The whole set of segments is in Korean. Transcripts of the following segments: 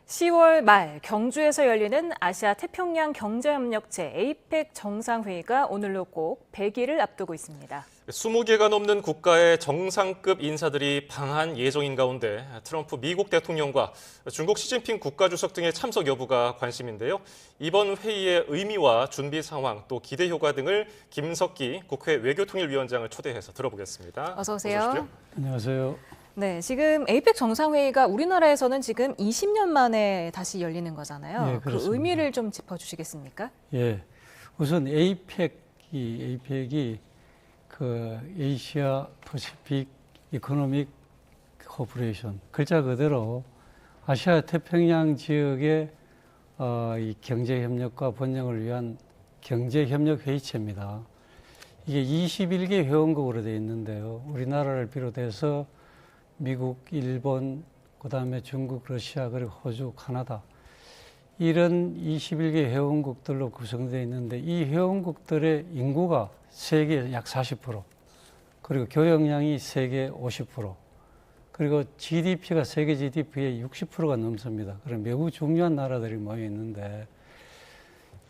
10월 말 경주에서 열리는 아시아 태평양 경제협력체 에이펙 정상회의가 오늘로 꼭 100일을 앞두고 있습니다. 20개가 넘는 국가의 정상급 인사들이 방한 예정인 가운데 트럼프 미국 대통령과 중국 시진핑 국가주석 등의 참석 여부가 관심인데요. 이번 회의의 의미와 준비 상황, 또 기대 효과 등을 김석기 국회 외교통일위원장을 초대해서 들어보겠습니다. 어서 오세요. 어서 오십시오. 안녕하세요. 네, 지금 에이펙 정상회의가 우리나라에서는 지금 20년 만에 다시 열리는 거잖아요. 예, 그 그렇습니다. 의미를 좀 짚어주시겠습니까? 예, 우선 에이펙이 그 에이시아 퍼시픽 이코노믹 코퍼레이션 글자 그대로 아시아 태평양 지역의 이 경제 협력과 번영을 위한 경제 협력 회의체입니다. 이게 21개 회원국으로 되어 있는데요. 우리나라를 비롯해서 미국, 일본, 그다음에 중국, 러시아, 그리고 호주, 카나다 이런 21개 회원국들로 구성되어 있는데 이 회원국들의 인구가 세계 약 40%, 그리고 교역량이 세계 50%, 그리고 GDP가 세계 GDP의 60%가 넘습니다. 그런 매우 중요한 나라들이 모여 있는데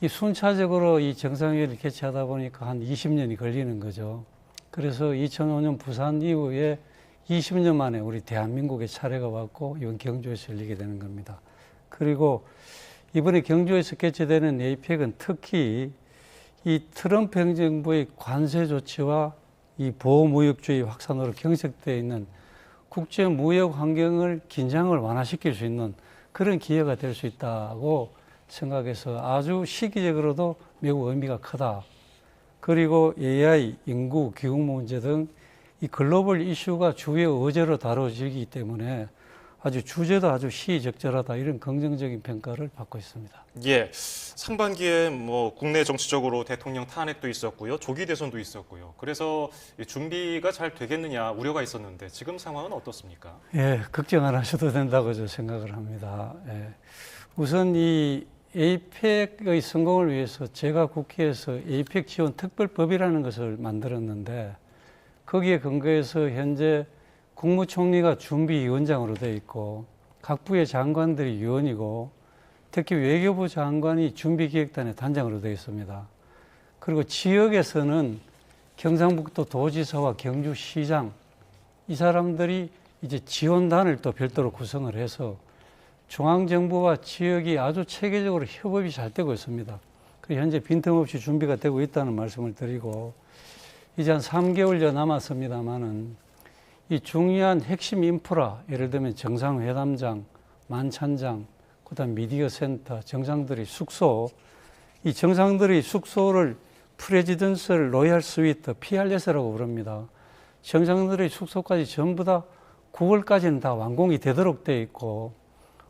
이 순차적으로 이 정상회의를 개최하다 보니까 한 20년이 걸리는 거죠. 그래서 2005년 부산 이후에 20년 만에 우리 대한민국의 차례가 왔고 이번 경주에서 열리게 되는 겁니다. 그리고 이번에 경주에서 개최되는 에이펙은 특히 이 트럼프 행정부의 관세 조치와 이 보호무역주의 확산으로 경색되어 있는 국제 무역 환경을 긴장을 완화시킬 수 있는 그런 기회가 될 수 있다고 생각해서 아주 시기적으로도 매우 의미가 크다. 그리고 AI, 인구, 기후 문제 등 이 글로벌 이슈가 주요 의제로 다뤄지기 때문에 아주 주제도 아주 시의적절하다, 이런 긍정적인 평가를 받고 있습니다. 예, 상반기에 국내 정치적으로 대통령 탄핵도 있었고요, 조기 대선도 있었고요. 그래서 준비가 잘 되겠느냐 우려가 있었는데 지금 상황은 어떻습니까? 예, 걱정 안 하셔도 된다고 저 생각을 합니다. 예. 우선 이 에이펙의 성공을 위해서 제가 국회에서 에이펙 지원 특별법이라는 것을 만들었는데 거기에 근거해서 현재 국무총리가 준비위원장으로 되어 있고 각 부의 장관들이 위원이고 특히 외교부 장관이 준비기획단의 단장으로 되어 있습니다. 그리고 지역에서는 경상북도 도지사와 경주시장 이 사람들이 이제 지원단을 또 별도로 구성을 해서 중앙정부와 지역이 아주 체계적으로 협업이 잘 되고 있습니다. 그래서 현재 빈틈없이 준비가 되고 있다는 말씀을 드리고 이제 한 3개월여 남았습니다만은 이 중요한 핵심 인프라, 예를 들면 정상회담장, 만찬장, 그다음 미디어 센터, 정상들의 숙소, 이 정상들의 숙소를 프레지던셜 로얄 스위트, PRS라고 부릅니다. 정상들의 숙소까지 전부 다 9월까지는 다 완공이 되도록 되어 있고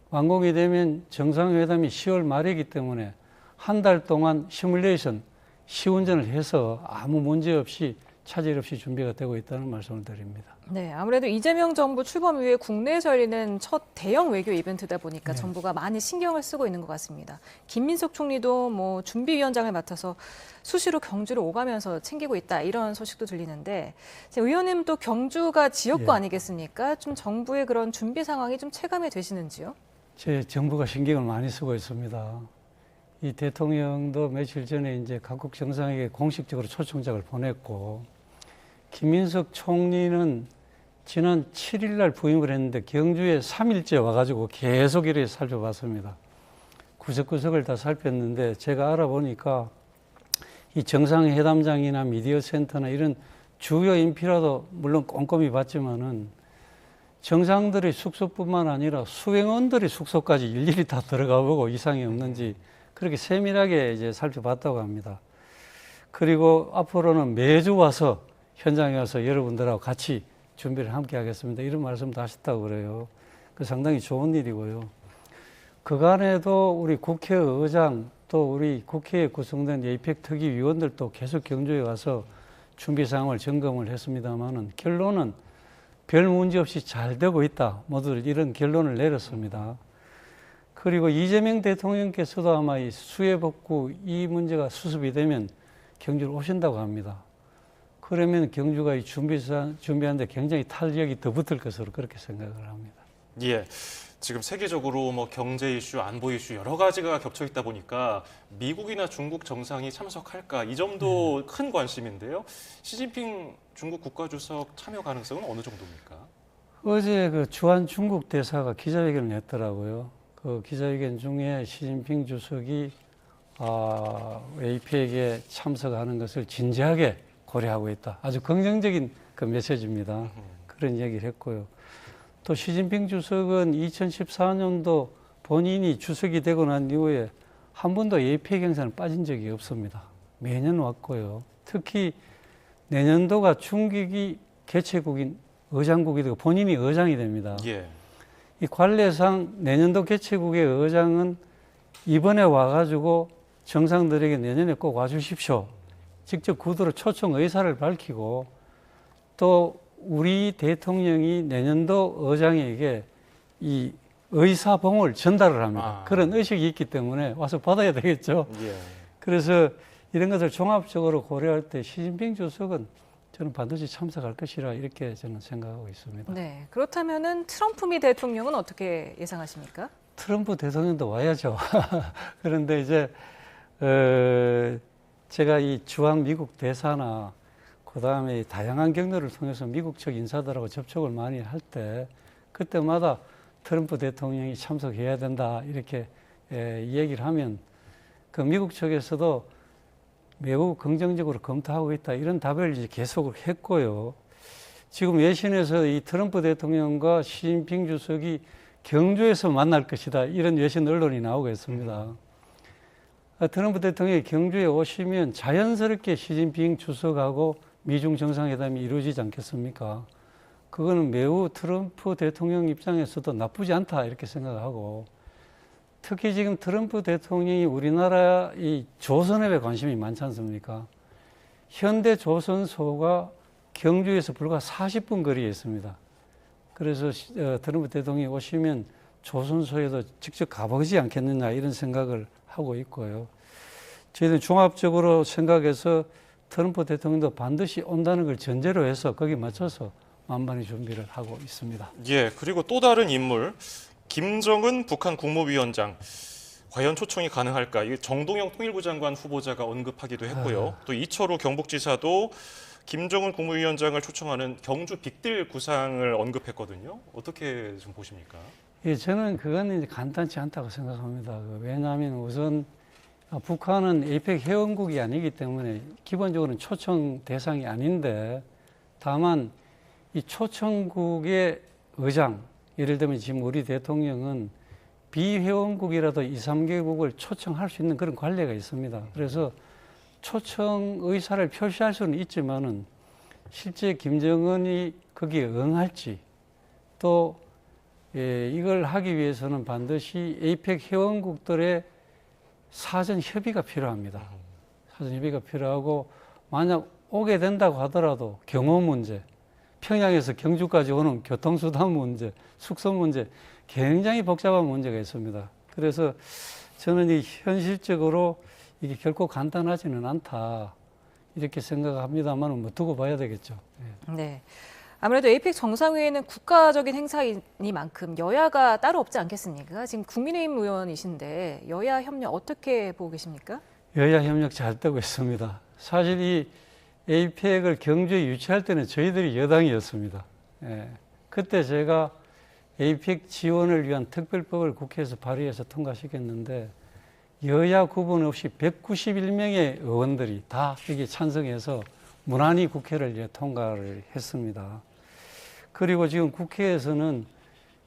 완공이 되면 정상회담이 10월 말이기 때문에 한 달 동안 시뮬레이션, 시운전을 해서 아무 문제 없이 차질 없이 준비가 되고 있다는 말씀을 드립니다. 네, 아무래도 이재명 정부 출범 이후에 국내에서 열리는 첫 대형 외교 이벤트다 보니까 네. 정부가 많이 신경을 쓰고 있는 것 같습니다. 김민석 총리도 준비위원장을 맡아서 수시로 경주를 오가면서 챙기고 있다, 이런 소식도 들리는데 의원님 또 경주가 지역구 예. 아니겠습니까? 좀 정부의 그런 준비 상황이 좀 체감이 되시는지요? 제 정부가 신경을 많이 쓰고 있습니다. 이 대통령도 며칠 전에 이제 각국 정상에게 공식적으로 초청장을 보냈고 김민석 총리는 지난 7일 날 부임을 했는데 경주에 3일째 와가지고 계속 이렇게 살펴봤습니다. 구석구석을 다 살폈는데 제가 알아보니까 이 정상회담장이나 미디어 센터나 이런 주요 인프라도 물론 꼼꼼히 봤지만은 정상들의 숙소뿐만 아니라 수행원들의 숙소까지 일일이 다 들어가 보고 이상이 없는지 그렇게 세밀하게 이제 살펴봤다고 합니다. 그리고 앞으로는 매주 와서 현장에 와서 여러분들하고 같이 준비를 함께 하겠습니다, 이런 말씀도 하셨다고 그래요. 그 상당히 좋은 일이고요. 그간에도 우리 국회의장 또 우리 국회에 구성된 에이펙 특위위원들도 계속 경주에 와서 준비 상황을 점검을 했습니다만은 결론은 별 문제 없이 잘 되고 있다, 모두들 이런 결론을 내렸습니다. 그리고 이재명 대통령께서도 아마 이 수해복구 이 문제가 수습이 되면 경주를 오신다고 합니다. 그러면 경주가 이 준비하는데 굉장히 탄력이 더 붙을 것으로 그렇게 생각을 합니다. 예, 지금 세계적으로 뭐 경제 이슈, 안보 이슈 여러 가지가 겹쳐 있다 보니까 미국이나 중국 정상이 참석할까 이 점도 큰 관심인데요. 시진핑 중국 국가주석 참여 가능성은 어느 정도입니까? 어제 그 주한 중국 대사가 기자회견을 냈더라고요. 그 기자회견 중에 시진핑 주석이 APEC에 참석하는 것을 진지하게 고려하고 있다. 아주 긍정적인 그 메시지입니다. 그런 얘기를 했고요. 또 시진핑 주석은 2014년도 본인이 주석이 되고 난 이후에 한 번도 APEC 행사는 빠진 적이 없습니다. 매년 왔고요. 특히 내년도가 중국이 개최국인 의장국이 되고 본인이 의장이 됩니다. 예. 이 관례상 내년도 개최국의 의장은 이번에 와가지고 정상들에게 내년에 꼭 와주십시오. 직접 구두로 초청 의사를 밝히고 또 우리 대통령이 내년도 의장에게 이 의사봉을 전달을 합니다. 그런 의식이 있기 때문에 와서 받아야 되겠죠. 예. 그래서 이런 것을 종합적으로 고려할 때 시진핑 주석은 저는 반드시 참석할 것이라 이렇게 저는 생각하고 있습니다. 네, 그렇다면은 트럼프 미 대통령은 어떻게 예상하십니까? 트럼프 대통령도 와야죠. 그런데 이제 제가 이 주한 미국 대사나 그다음에 다양한 경로를 통해서 미국 측 인사들하고 접촉을 많이 할 때 그때마다 트럼프 대통령이 참석해야 된다 이렇게 얘기를 하면 그 미국 측에서도 매우 긍정적으로 검토하고 있다 이런 답을 이제 계속 했고요. 지금 외신에서 이 트럼프 대통령과 시진핑 주석이 경주에서 만날 것이다 이런 외신 언론이 나오고 있습니다. 트럼프 대통령이 경주에 오시면 자연스럽게 시진핑 주석하고 미중 정상회담이 이루어지지 않겠습니까? 그거는 매우 트럼프 대통령 입장에서도 나쁘지 않다 이렇게 생각하고 특히 지금 트럼프 대통령이 우리나라 이 조선업에 관심이 많지 않습니까? 현대 조선소가 경주에서 불과 40분 거리에 있습니다. 그래서 트럼프 대통령이 오시면 조선소에도 직접 가보지 않겠느냐 이런 생각을 하고 있고요. 저희들은 종합적으로 생각해서 트럼프 대통령도 반드시 온다는 걸 전제로 해서 거기에 맞춰서 만반의 준비를 하고 있습니다. 예, 그리고 또 다른 인물 김정은 북한 국무위원장 과연 초청이 가능할까? 이 정동영 통일부 장관 후보자가 언급하기도 했고요. 또 이철우 경북지사도 김정은 국무위원장을 초청하는 경주 빅딜 구상을 언급했거든요. 어떻게 좀 보십니까? 예, 저는 그건 이제 간단치 않다고 생각합니다. 왜냐하면 우선 북한은 에이펙 회원국이 아니기 때문에 기본적으로는 초청 대상이 아닌데 다만 이 초청국의 의장, 예를 들면 지금 우리 대통령은 비회원국이라도 2, 3개국을 초청할 수 있는 그런 관례가 있습니다. 그래서 초청 의사를 표시할 수는 있지만은 실제 김정은이 거기에 응할지 또 이걸 하기 위해서는 반드시 에이펙 회원국들의 사전 협의가 필요합니다. 사전 협의가 필요하고 만약 오게 된다고 하더라도 경호 문제, 평양에서 경주까지 오는 교통수단 문제, 숙소 문제 굉장히 복잡한 문제가 있습니다. 그래서 저는 이 현실적으로 이게 결코 간단하지는 않다 이렇게 생각합니다만 뭐 두고 봐야 되겠죠. 네. 아무래도 에이펙 정상회의는 국가적인 행사이니만큼 여야가 따로 없지 않겠습니까? 지금 국민의힘 의원이신데 여야 협력 어떻게 보고 계십니까? 여야 협력 잘 되고 있습니다. 사실 이 에이펙을 경주에 유치할 때는 저희들이 여당이었습니다. 그때 제가 에이펙 지원을 위한 특별법을 국회에서 발의해서 통과시켰는데 여야 구분 없이 191명의 의원들이 다 여기에 찬성해서 무난히 국회를 통과를 했습니다. 그리고 지금 국회에서는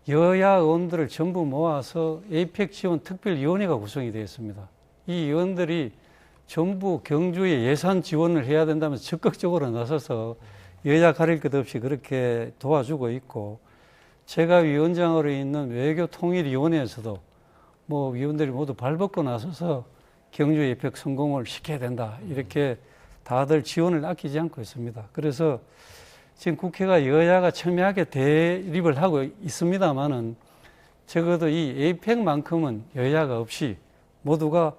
여야 의원들을 전부 모아서 에이펙 지원 특별위원회가 구성이 되어 있습니다. 이 의원들이 전부 경주에 예산 지원을 해야 된다면서 적극적으로 나서서 여야 가릴 것 없이 그렇게 도와주고 있고 제가 위원장으로 있는 외교통일위원회에서도 뭐 위원들이 모두 발벗고 나서서 경주 에이펙 성공을 시켜야 된다 이렇게 다들 지원을 아끼지 않고 있습니다. 그래서 지금 국회가 여야가 첨예하게 대립을 하고 있습니다만은 적어도 이 에이펙만큼은 여야가 없이 모두가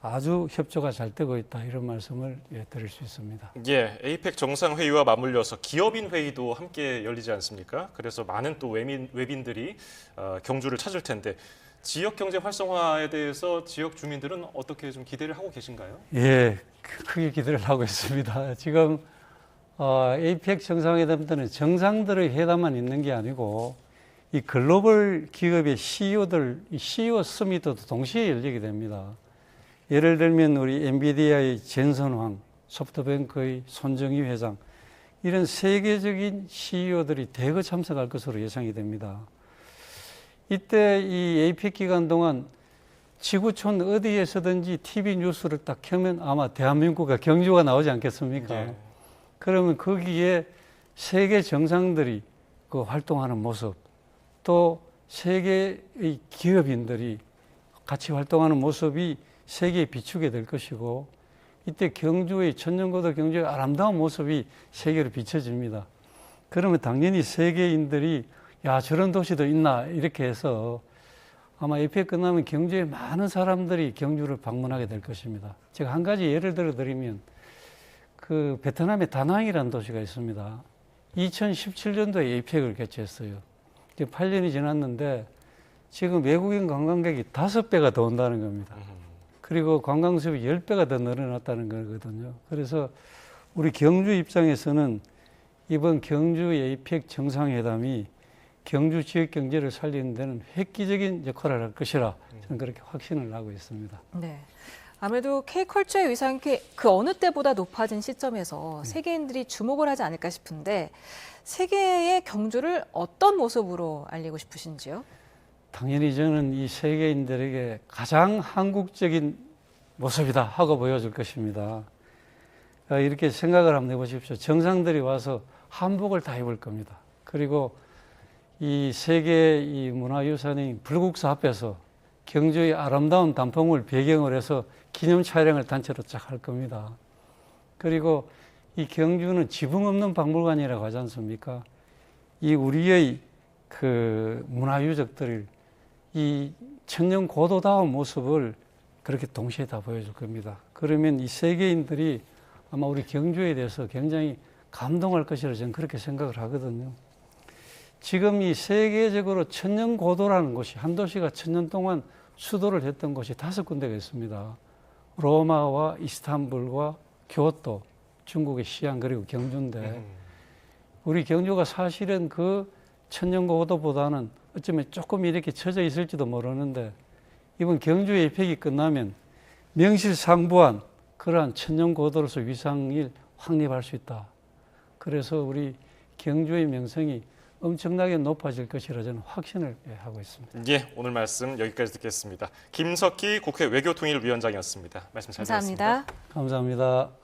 아주 협조가 잘 되고 있다 이런 말씀을 드릴 수 있습니다. 예, 에이펙 정상회의와 맞물려서 기업인 회의도 함께 열리지 않습니까? 그래서 많은 또 외빈들이 경주를 찾을 텐데 지역 경제 활성화에 대해서 지역 주민들은 어떻게 좀 기대를 하고 계신가요? 예, 크게 기대를 하고 있습니다. 지금 에이펙 정상회담 때는 정상들의 회담만 있는 게 아니고 이 글로벌 기업의 CEO들, CEO 서밋도 동시에 열리게 됩니다. 예를 들면 우리 엔비디아의 젠슨 황, 소프트뱅크의 손정희 회장 이런 세계적인 CEO들이 대거 참석할 것으로 예상이 됩니다. 이때 이 에이펙 기간 동안 지구촌 어디에서든지 TV 뉴스를 딱 켜면 아마 대한민국과 경주가 나오지 않겠습니까? 네. 그러면 거기에 세계 정상들이 그 활동하는 모습, 또 세계의 기업인들이 같이 활동하는 모습이 세계에 비추게 될 것이고, 이때 경주의 천년고도 경주의 아름다운 모습이 세계로 비춰집니다. 그러면 당연히 세계인들이 야, 저런 도시도 있나 이렇게 해서 아마 에이펙 끝나면 경주에 많은 사람들이 경주를 방문하게 될 것입니다. 제가 한 가지 예를 들어 드리면 그 베트남의 다낭이라는 도시가 있습니다. 2017년도에 에이펙을 개최했어요. 이제 8년이 지났는데 지금 외국인 관광객이 5배가 더 온다는 겁니다. 그리고 관광 수입이 10배가 더 늘어났다는 거거든요. 그래서 우리 경주 입장에서는 이번 경주 에이펙 정상회담이 경주 지역 경제를 살리는 데는 획기적인 역할을 할 것이라 저는 그렇게 확신을 하고 있습니다. 네. 아무래도 K컬처의 위상이 그 어느 때보다 높아진 시점에서 세계인들이 주목을 하지 않을까 싶은데 세계의 경주를 어떤 모습으로 알리고 싶으신지요? 당연히 저는 이 세계인들에게 가장 한국적인 모습이다 하고 보여줄 것입니다. 이렇게 생각을 한번 해보십시오. 정상들이 와서 한복을 다 입을 겁니다. 그리고 이 세계 이 문화유산인 불국사 앞에서 경주의 아름다운 단풍을 배경으로 해서 기념 촬영을 단체로 쫙 할 겁니다. 그리고 이 경주는 지붕 없는 박물관이라고 하지 않습니까? 이 우리의 그 문화유적들을 이 천년 고도다운 모습을 그렇게 동시에 다 보여줄 겁니다. 그러면 이 세계인들이 아마 우리 경주에 대해서 굉장히 감동할 것이라 저는 그렇게 생각을 하거든요. 지금 이 세계적으로 천년 고도라는 곳이 한 도시가 천년 동안 수도를 했던 곳이 5군데가 있습니다. 로마와 이스탄불과 교토, 중국의 시안 그리고 경주인데 우리 경주가 사실은 그 천년 고도보다는 어쩌면 조금 이렇게 처져 있을지도 모르는데 이번 경주 에이펙이 끝나면 명실상부한 그러한 천년 고도로서 위상을 확립할 수 있다. 그래서 우리 경주의 명성이 엄청나게 높아질 것이라 저는 확신을 하고 있습니다. 예, 오늘 말씀 여기까지 듣겠습니다. 김석희 국회 외교통일위원장이었습니다. 말씀 잘 들었습니다. 감사합니다. 감사합니다.